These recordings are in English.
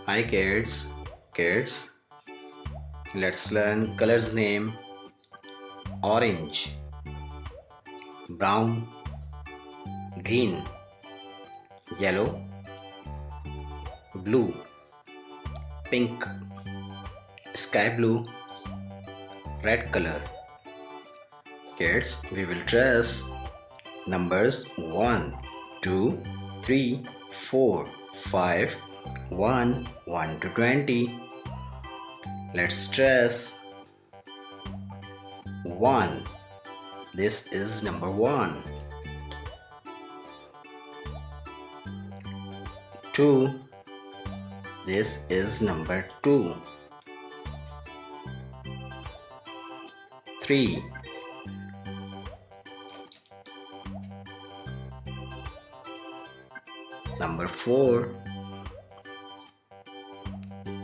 Hi kids, let's learn colors name. Orange, brown, green, yellow, blue, pink, sky blue, red color. Kids, we will trace numbers 1, 2, 3, 4, 5, 1 to 20. Let's trace 1. This is number 1. 2. This is number 2. 3. 4.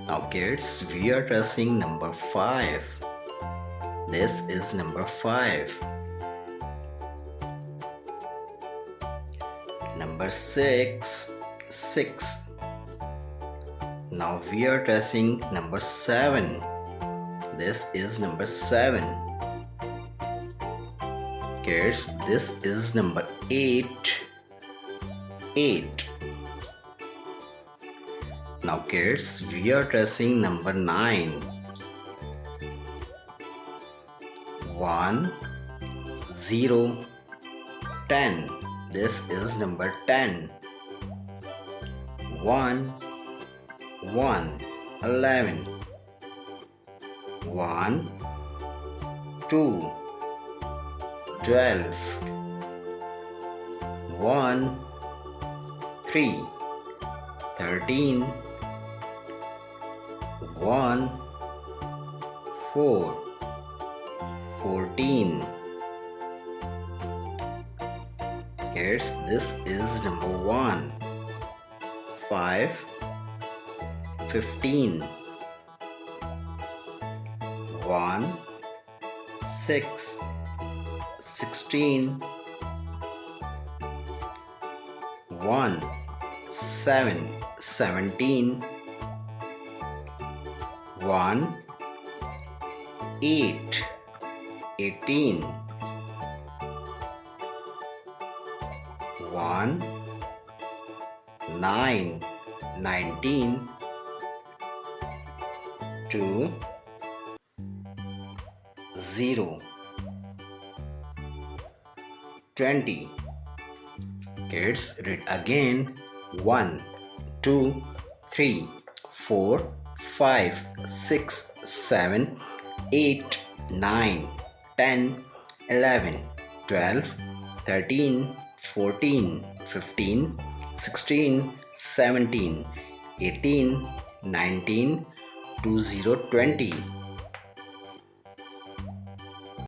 Now kids, we are tracing number 5. This is number 5. Number 6. Now we are tracing number 7. This is number 7. Kids, this is number 8. Now kids, we are tracing number 9. 1, 0, 10. This is number 10. 1, 11. 1, 2, 12. 1, 3, 13. 1, 4, 14. Kids, this is number 1. 5, 15. 1, 6, 16. 1, 7, 17. 1, 8, 18. 1, 9, 19. 2, 0, 20. Kids, read again. 1, 2, 3, 4, 5, 6, 7, 8, 9, 10, 11, 12, 13, 14, 15, 16, 17, 18, 19, 20, 20.